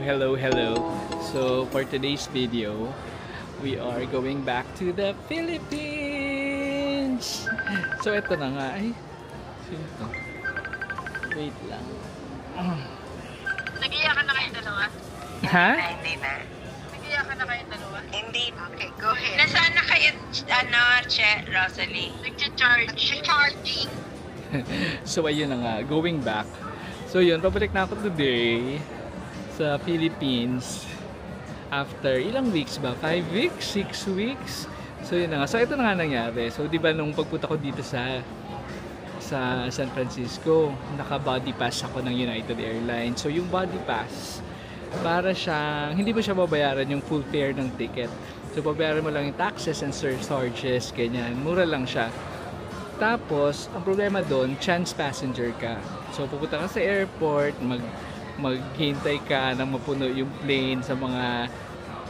Hello. So for today's video, we are going back to the Philippines. So ito na nga ay sino to? Wait lang. Nag-iyakan na kayong dalawa? Ha? Hindi na. Nag-iyakan na kayong dalawa? Hindi. Okay, go ahead. Nasaan na kayo, Rosalie? Nag-charging. So ayun na nga, going back. So yun, pabalik na ako today sa Philippines after ilang weeks ba? 5 weeks? 6 weeks? So yun na nga. So ito na nga nangyari. So di ba nung pagpunta ko dito sa San Francisco, naka-body pass ako ng United Airlines. So yung body pass, para siyang, hindi mo siya babayaran yung full fare ng ticket. So babayaran mo lang yung taxes and surcharges, ganyan. Mura lang siya. Tapos, ang problema doon, chance passenger ka. So pupunta ka sa airport, maghintay ka na mapuno yung plane sa mga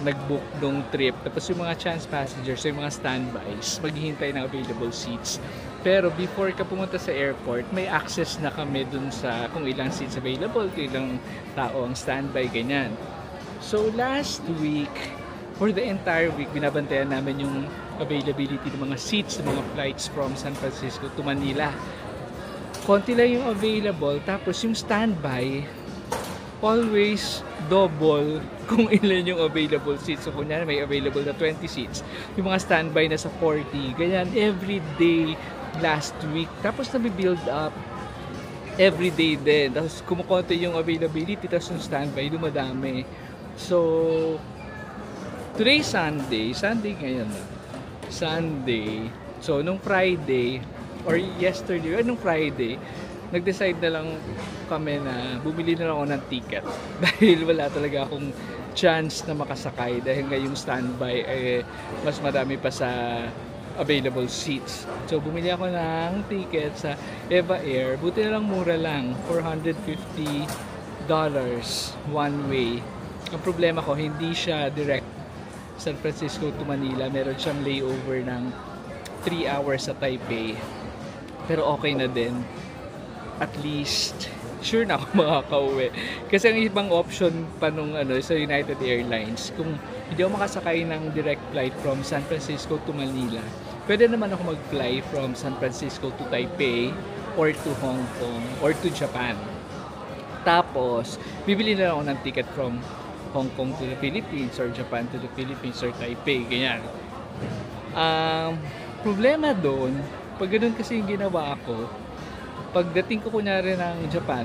nag-book nung trip. Tapos yung mga chance passengers, yung mga standbys, maghihintay ng available seats. Pero before ka pumunta sa airport, may access na kami dun sa kung ilang seats available, kung ilang tao ang standby, ganyan. So last week, for the entire week, binabantayan namin yung availability ng mga seats, ng mga flights from San Francisco to Manila. Konti lang yung available, tapos yung standby, always double kung ilan yung available seats. So kunyari may available na 20 seats, yung mga standby na sa 40, ganyan every day last week. Tapos nabibuild up every day din, tapos kumukonti yung availability, tapos yung standby dumadami. So today Sunday ngayon na Sunday. So nung Friday or yesterday, nung Friday, nag-decide na lang kami na bumili na lang ako ng ticket dahil wala talaga akong chance na makasakay dahil ngayong standby mas marami pa sa available seats. So bumili ako ng ticket sa Eva Air. Buti na lang, mura lang, $450 one way. Ang problema ko, hindi siya direct San Francisco to Manila. Meron siyang layover ng 3 hours sa Taipei. Pero okay na din. At least sure na ako makakauwi. Kasi ang ibang option pa nung sa United Airlines, kung hindi ako makasakay ng direct flight from San Francisco to Manila, pwede naman ako mag-fly from San Francisco to Taipei or to Hong Kong or to Japan. Tapos bibili na lang ako ng ticket from Hong Kong to the Philippines or Japan to the Philippines or Taipei, ganyan. Problema doon, pag ganun kasi yung ginawa ko, pagdating ko kunyari ng Japan,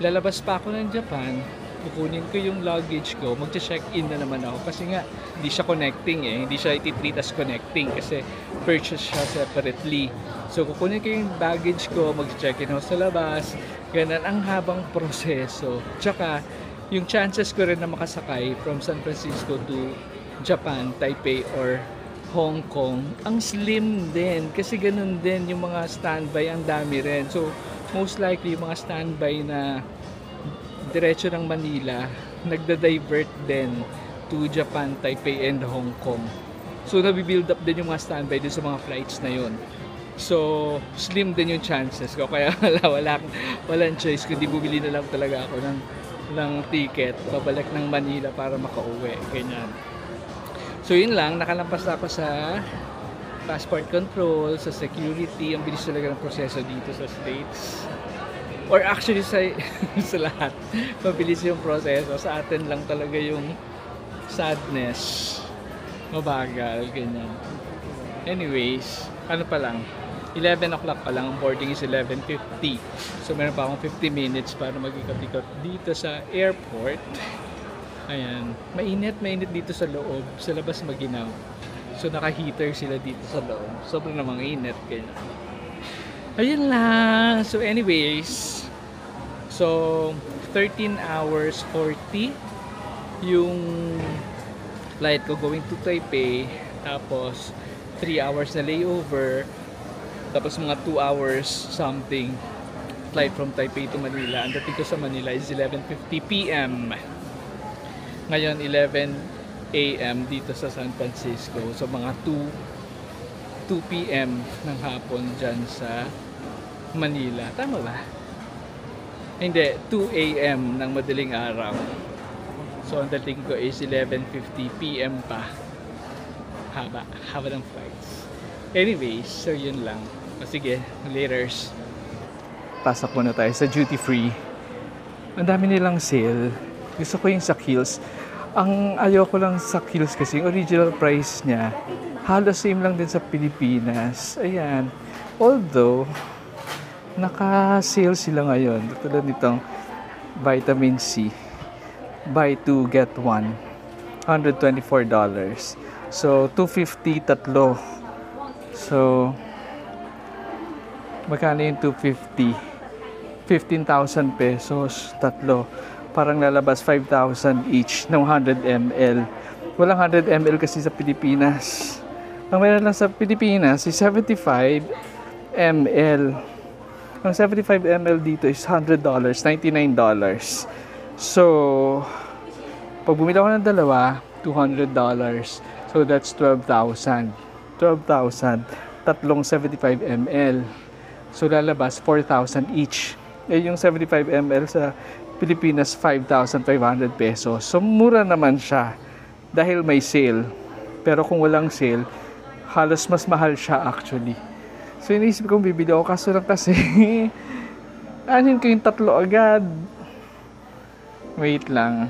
lalabas pa ako ng Japan, kukunin ko yung luggage ko, magche-check-in na naman ako kasi nga hindi siya connecting hindi siya ititreat as connecting kasi purchase siya separately. So kukunin ko yung baggage ko, magche-check-in ako sa labas, ganun ang habang proseso. Tsaka yung chances ko rin na makasakay from San Francisco to Japan, Taipei or Hong Kong, ang slim din kasi ganun din yung mga standby, ang dami rin. So most likely yung mga standby na diretso ng Manila, nagda-divert din to Japan, Taipei and Hong Kong. So nabibuild up din yung mga standby din sa mga flights na yun. So slim din yung chances ko, kaya walang choice kundi bumili na lang talaga ako ng ticket pabalik ng Manila para makauwi, ganyan. So yun lang, nakalampas ako sa passport control, sa security. Ang bilis talaga ng proseso dito sa States. Or actually sa lahat, mabilis yung proseso. Sa atin lang talaga yung sadness, mabagal, ganyan. Anyways, ano pa lang, 11 o'clock pa lang, ang boarding is 11:50. So meron pa akong 50 minutes para mag-ikot-ikot dito sa airport. Ayan, mainit dito sa loob, sa labas maginaw. So naka-heater sila dito sa loob. Sobrang namang init, kaya ayun lang. So anyways, so 13 hours 40 yung flight ko going to Taipei, tapos 3 hours na layover, tapos mga 2 hours something flight from Taipei to Manila. Ang dating ko sa Manila is 11:50 PM. Ngayon 11 AM dito sa San Francisco. So mga 2 PM ng hapon dyan sa Manila. Tama ba? Hindi, 2 AM ng madaling araw. So ang dating ko is 11:50 PM pa. Haba ng flights. Anyways, so yun lang. O sige, laters. Pasok muna tayo sa duty free. Ang dami nilang sale. Gusto ko yung sa Kiehl's. Ang ayoko lang sa Kiehl's kasi yung original price niya halos same lang din sa Pilipinas. Ayan. Although naka-sale sila ngayon. Tulad nitong vitamin C. Buy 2 get 1. $124. So 250 tatlo. So magkano yung 250? 15,000 pesos tatlo. Parang lalabas 5,000 each ng 100 ml. Walang 100 ml kasi sa Pilipinas. Ang meron lang sa Pilipinas is 75 ml. Ang 75 ml dito is $100, $99. So, pag bumili ako ng dalawa, $200. So, that's 12,000. 12,000. Tatlong 75 ml. So, lalabas 4,000 each. Eh, yung 75 ml sa Pilipinas, 5,500 pesos. So, mura naman siya dahil may sale. Pero kung walang sale, halos mas mahal siya actually. So, iniisip kong bibili ako. Kaso lang kasi, anin ko yung tatlo agad. Wait lang.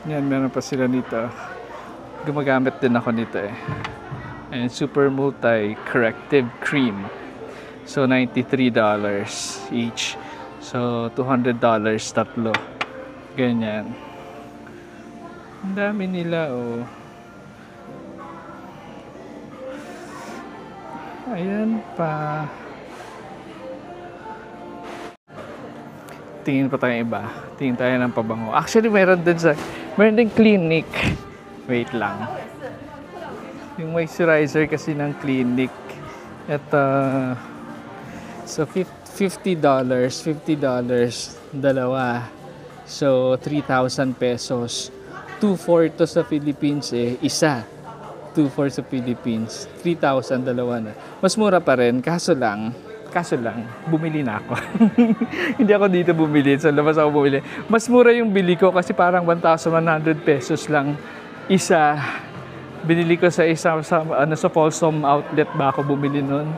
Yan, meron pa sila nito. Gumagamit din ako nito eh. And Super Multi Corrective Cream. So, $93 each. So, $200 tatlo. Ganyan. Ang dami nila, oh. Ayan pa. Tingin pa tayo iba. Tingin tayo ng pabango. Actually, meron din Clinique. Wait lang. Yung moisturizer kasi ng Clinique. Ito, so $50, dalawa. So, 3,000 pesos. 2,400 to sa Philippines eh. Isa. 2,400 sa Philippines. 3,000, dalawa na. Mas mura pa rin. Kaso lang, bumili na ako. Hindi ako dito bumili. Sa labas ako bumili. Mas mura yung bili ko kasi parang 1,100 pesos lang isa. Binili ko sa sa Folsom outlet ba ako bumili nun.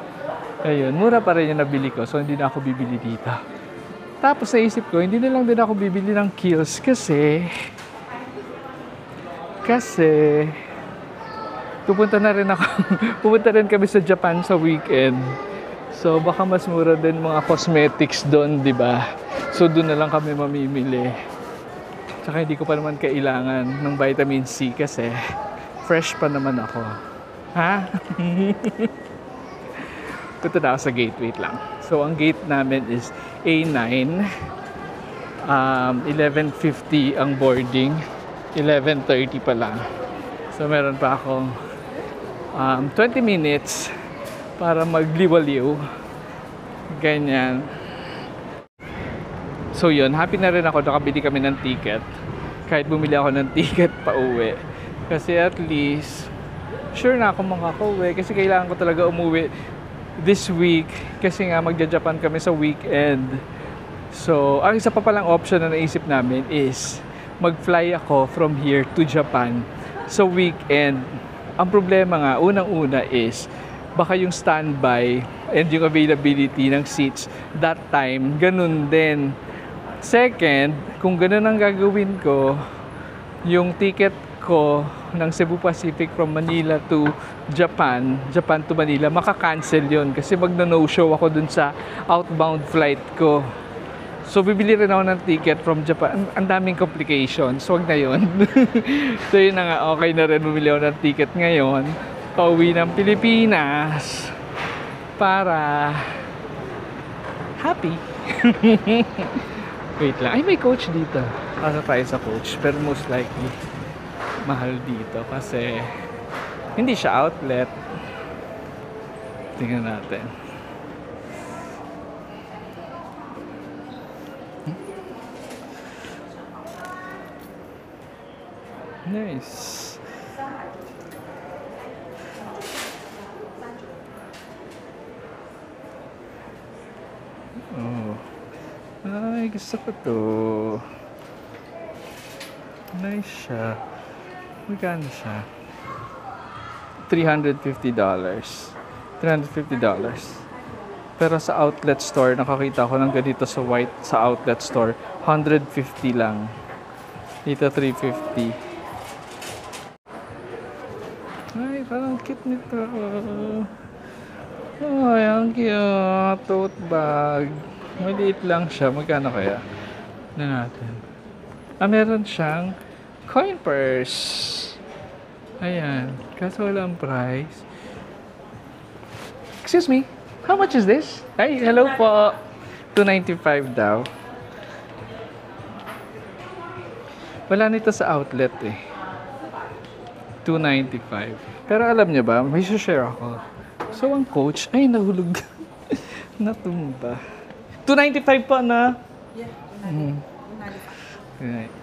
Ayun, mura pa rin yung nabili ko. So, hindi na ako bibili dito. Tapos, naisip ko, hindi na lang din ako bibili ng Kiehl's kasi pupunta rin kami sa Japan sa weekend. So, baka mas mura din mga cosmetics doon, di ba? So, doon na lang kami mamimili. Tsaka hindi ko pa naman kailangan ng vitamin C kasi fresh pa naman ako. Ha? Punta na ako sa gate. Wait lang. So, ang gate namin is A9. 11:50 ang boarding. 11:30 pa lang. So, meron pa akong 20 minutes para magliwaliw. Ganyan. So, yun. Happy na rin ako. Nakabili kami ng ticket. Kahit bumili ako ng ticket pa uwi. Kasi at least, sure na ako makakauwi. Kasi kailangan ko talaga umuwi this week. Kasi nga, magja-Japan kami sa weekend. So, ang isa pa palang option na naisip namin is mag-fly ako from here to Japan sa weekend. Ang problema nga, unang-una is baka yung standby and yung availability ng seats that time, ganun din. Second, kung ganun ang gagawin ko, yung ticket ko ng Cebu Pacific from Manila to Japan to Manila, maka-cancel yun kasi magna-no-show ako dun sa outbound flight ko. So, bibili rin ako ng ticket from Japan. Ang daming complications. So, wag na yun. So, yun na nga. Okay na rin bumili ako ng ticket ngayon. Pauwi ng Pilipinas. Para happy. Wait lang. Ay, may coach dito. Pasa tayo sa coach. Pero most likely, mahal dito. Kasi, hindi siya outlet. Tingnan natin. Nice. Oh. Ay, gusto ko to. Nice siya. Magkano siya? $350. Pero sa outlet store, nakakita ko ng ganito sa white sa outlet store, 150 lang. Dito 350. Ay, parang cute nito. Ay, ang cute. Tote bag. Maliit lang siya. Magkano kaya? Na natin. Meron siyang coin purse. Ayan. Kaso walang price. Excuse me. How much is this? Ay, hello po. $295 daw. Wala nito sa outlet eh. $295. Pero alam niyo ba, may share ako. So, ang Coach, ay, nahulog. Natumba. $295 po na. Yeah,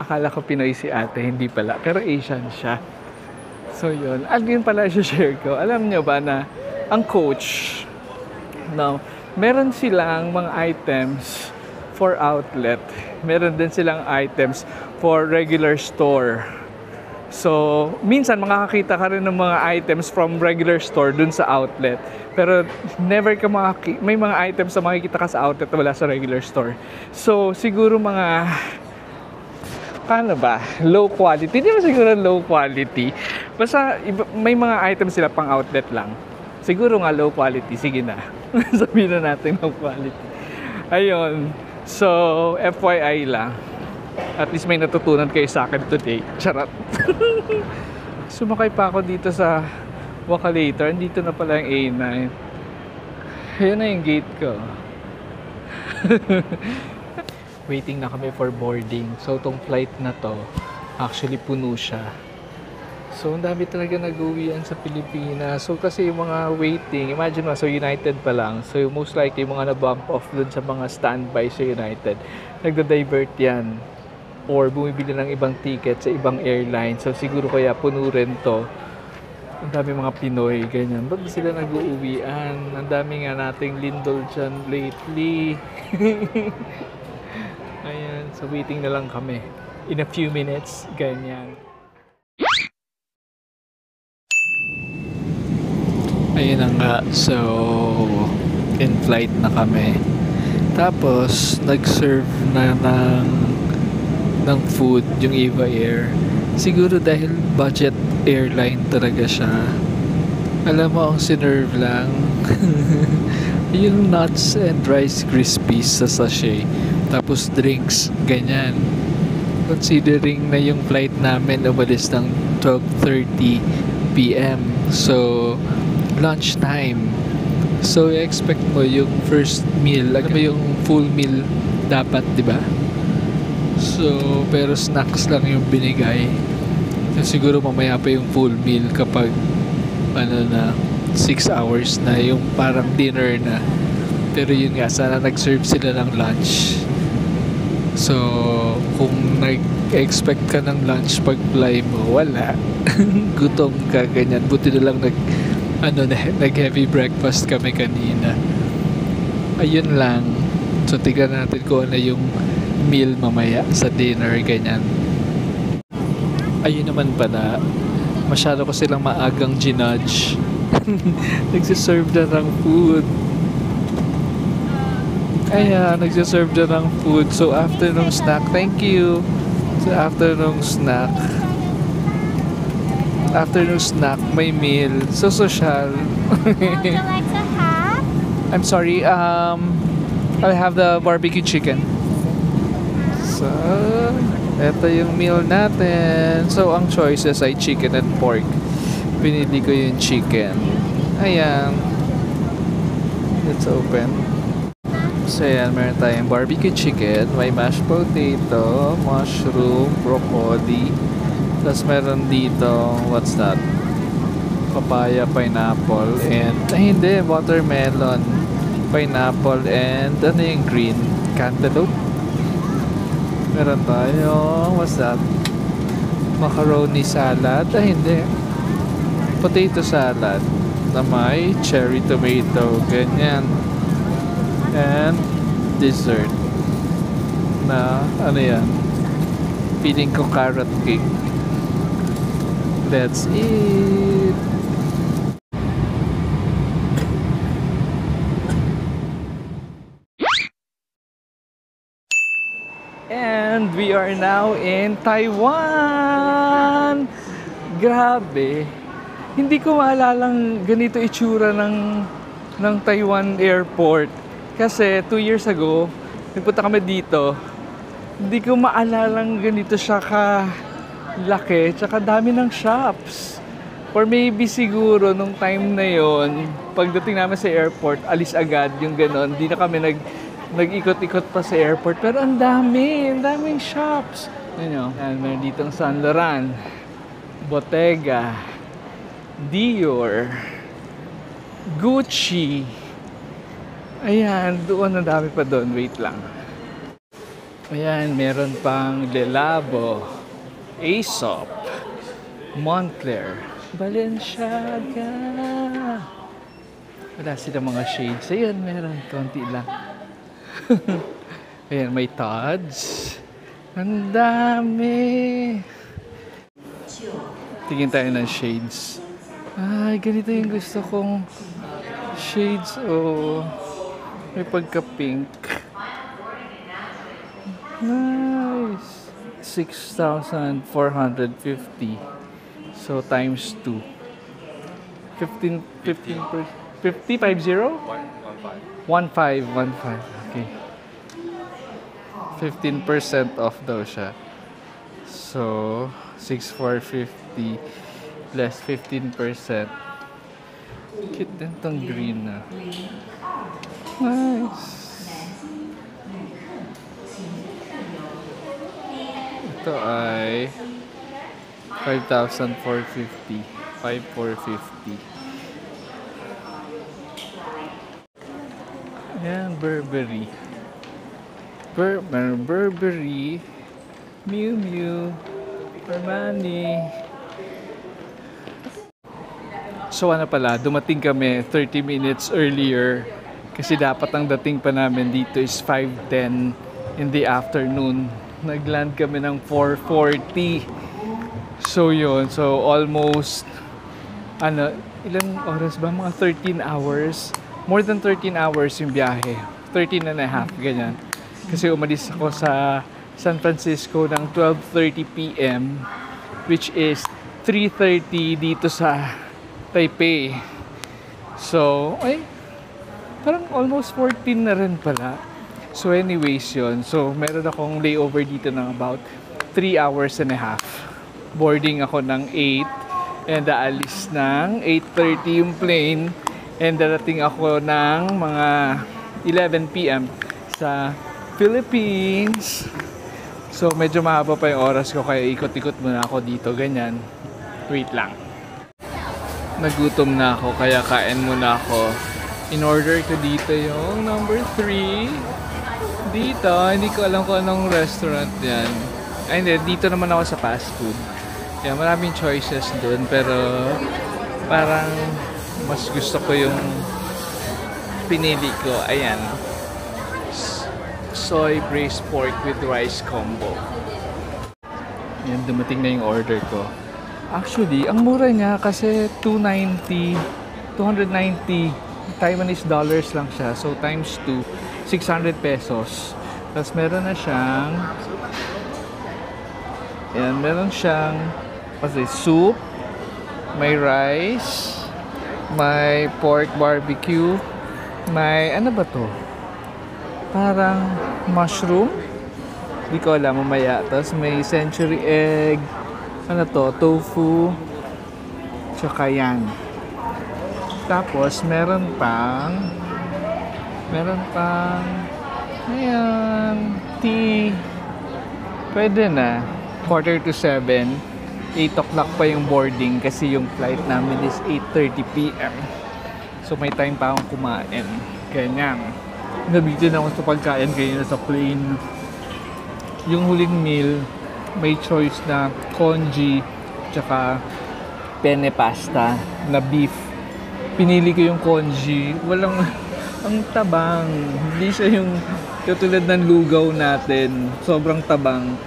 Akala ko Pinoy si ate, hindi pala. Pero Asian siya. So, yun. Yun pala share ko. Alam niyo ba na ang Coach, no, meron silang mga items for outlet. Meron din silang items for regular store. So, minsan makakakita ka rin ng mga items from regular store dun sa outlet. Pero never ka may mga items na makikita ka sa outlet na wala sa regular store. So, siguro mga paano ba? Low quality. Hindi ba siguro low quality? Basta may mga items sila pang outlet lang. Siguro nga low quality. Sige na. Sabihin na natin low quality. Ayun. So, FYI lang. At least may natutunan kayo sa akin today. Charot. Sumakay pa ako dito sa Wakalator. Dito na pala yung A9. Ayan na yung gate ko. Waiting na kami for boarding. So, tong flight na to, actually puno siya. So, ang dami talaga nag-uwian sa Pilipinas. So, kasi yung mga waiting, imagine mo, so United pa lang. So, most likely, yung mga na-bump off dun sa mga standby sa United, nagda-divert yan. Or bumibili ng ibang ticket sa ibang airline. So, siguro kaya puno rin to. Ang dami mga Pinoy, ganyan. Ba't sila nag-uuwian? Ang dami nga nating lindol dyan lately. Ayan, so waiting na lang kami. In a few minutes, ganyan. Ayun na nga, so in flight na kami. Tapos, nag-serve na ng food yung Eva Air. Siguro dahil budget airline talaga siya. Alam mo, ang sinerve lang yung nuts and Rice Krispies sa sachet. Tapos drinks, ganyan. Considering na yung flight namin umalis ng 12:30 p.m. So, lunch time. So, i-expect mo yung first meal. Alam mo yung full meal dapat, di ba? So, pero snacks lang yung binigay. So, siguro mamaya pa yung full meal kapag 6 hours na yung parang dinner na. Pero yun nga, sana nag-serve sila ng lunch. So, kung nag-expect ka ng lunch pag fly mo, wala. Gutom ka, ganyan. Buti na lang nag-heavy breakfast kami kanina. Ayun lang. So, tignan natin kung ano yung meal mamaya sa dinner, ganyan. Ayun naman pala, masyado ko silang maagang ginudge. Nagsiserve na ng food. Ayan, nagsiserve na ng food. So, afternoon snack. Thank you. So, afternoon snack, may meal. So, social. Would you like to have? I'm sorry, I'll have the barbecue chicken. So, eto yung meal natin. So, ang choices ay chicken and pork. Pinili ko yung chicken. Ayan. Let's open. So, ayan, meron tayong barbecue chicken. May mashed potato, mushroom, broccoli. Tapos meron dito, what's that? Papaya, pineapple, and, hindi, watermelon, pineapple, and ano yung green? Cantaloupe? Meron tayo, what's that? Macaroni salad, hindi. Potato salad na may cherry tomato, ganyan. And dessert na, ano yan? Feeling ko carrot cake. That's it. And we are now in Taiwan! Grabe! Hindi ko maalalang ganito itsura ng Taiwan airport. Kasi 2 years ago, nagpunta kami dito. Hindi ko maalalang ganito siya kalaki. Tsaka dami ng shops. Or maybe siguro nung time na yon, pagdating namin sa airport, alis agad yung ganon. Hindi na kami nag-ikot-ikot pa sa airport. Pero ang daming shops. Yan, meron ditong Saint Laurent, Bottega, Dior, Gucci. Ayan, doon ang dami pa doon. Wait lang. Ayan, meron pang Le Labo, Aesop, Moncler, Balenciaga. Wala sila mga shades. Ayan, meron. Konti lang. Ayan, may Tod's. Ang dami. Tingin tayo ng shades. Ay, ganito yung gusto kong shades. Oh, may pagka-pink. Nice. 6,450. So, times 2. 50? 50? 15? 15. Okay. 15% off daw siya. So, 6,450 less 15%. Cute din tong green na. Nice. Ito ay 5,450. 5,450. Ayan, Burberry. Burberry, Miu Miu, Armani. So ano pala, dumating kami 30 minutes earlier kasi dapat ang dating pa namin dito is 5:10 in the afternoon. Nagland kami ng 4:40. So yun, so almost ilang oras ba? Mga 13 hours. More than 13 hours yung biyahe. 13 and a half, ganyan. Kasi umalis ako sa San Francisco ng 12:30 p.m. which is 3:30 dito sa Taipei. So, parang almost 14 na rin pala. So anyways yun. So meron akong layover dito ng about 3 hours and a half. Boarding ako ng 8 and aalis ng 8:30 yung plane and darating ako ng mga 11 p.m. sa Philippines. So medyo mahaba pa yung oras ko kaya ikot-ikot muna ako dito, ganyan. Wait lang. Nagutom na ako kaya kain muna ako. In order ko dito yung number 3. Dito, hindi ko alam kung anong restaurant yan. Ay hindi, dito naman ako sa fast food. Kaya maraming choices dun pero parang mas gusto ko yung pinili ko. Ayan. Soy braised pork with rice combo. Ayan, dumating na yung order ko. Actually, ang mura niya kasi 290 Taiwanese dollars lang siya. So, times 2, 600 pesos. Tapos, meron na siyang soup, may rice, may pork barbecue, may, ano ba to? Parang mushroom. Hindi ko alam, mamaya. Tapos may century egg. Ano to? Tofu. Tsaka yan. Tapos meron pang ayan, tea. Pwede na. 6:45. 8 o'clock pa yung boarding kasi yung flight namin is 8:30 p.m. So may time pa akong kumain. Ganyan. Nabitin ako sa pagkain kanina sa plane. Yung huling meal, may choice na congee tsaka penne pasta na beef. Pinili ko yung congee. Walang, ang tabang. Hindi siya yung katulad ng lugaw natin. Sobrang tabang.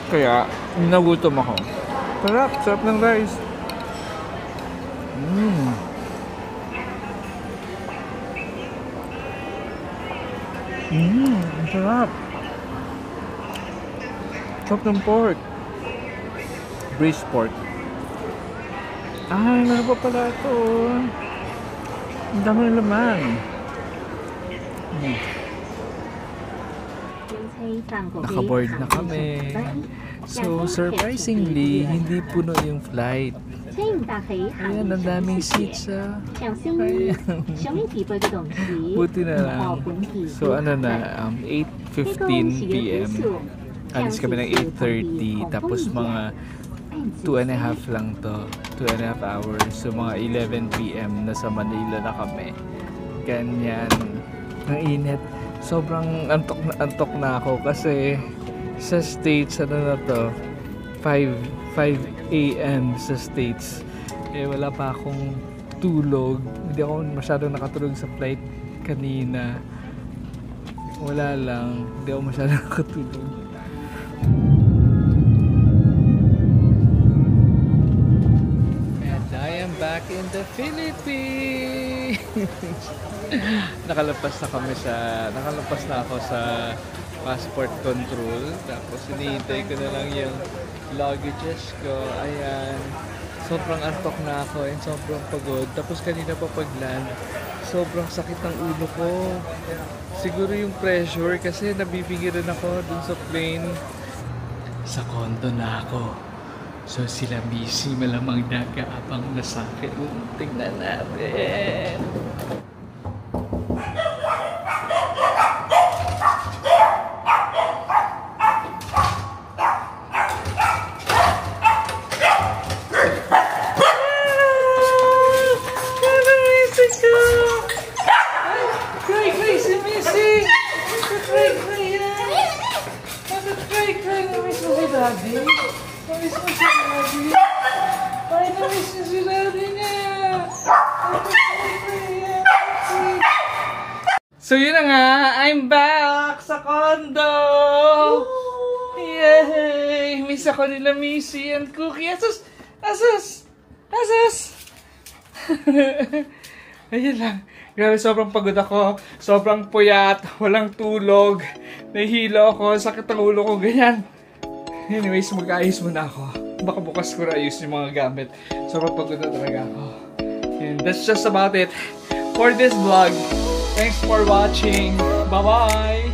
Kaya, nagutom ako. Sarap! Sarap ng rice. Ang sarap. Sarap ng pork. Braised pork. Ay, meron pa pala ito. Ang dami ng laman. Nakaboard na kami. So, surprisingly, hindi puno yung flight. Ayan, ang daming seats ah. Ayan. Buti na lang. So, ano na, 8:15 p.m. Alis kami ng 8:30. Tapos mga 2.5 lang to. 2.5 hours. So, mga 11 p.m. nasa Manila na kami. Ganyan. Ang init. Sobrang antok na ako kasi sa States, ano na to, 5 a.m. sa States. Eh, wala pa akong tulog. Hindi ako masyadong nakatulog sa flight kanina. Wala lang. Hindi ako masyadong nakatulog. And I am back in the Philippines! Nakalabas na ako sa passport control. Tapos hinihintay ko na lang yung luggages ko. Ayan. Sobrang antok na ako and sobrang pagod. Tapos kanina pa pag-land, sobrang sakit ng ulo ko. Siguro yung pressure kasi nabibigiran ako dun sa plane. Sa condo na ako. So sila Missy malamang nag-aabang na sa akin. Tingnan natin. Daddy? Namiss mo si Daddy? Ay, namiss mo si Daddy niya! So yun na nga, I'm back sa condo! Yay! Miss ako nila Missy and Cookie. Asus! Asus! Asus! Ayun lang. Grabe, sobrang pagod ako. Sobrang puyat. Walang tulog. Nahihilo ako. Sakit ang ulo ko. Ganyan. Anyways, mag-ayos muna ako. Baka bukas ko ayos yung mga gamit. Sobrang pagod na talaga ako. And that's just about it for this vlog. Thanks for watching. Bye-bye!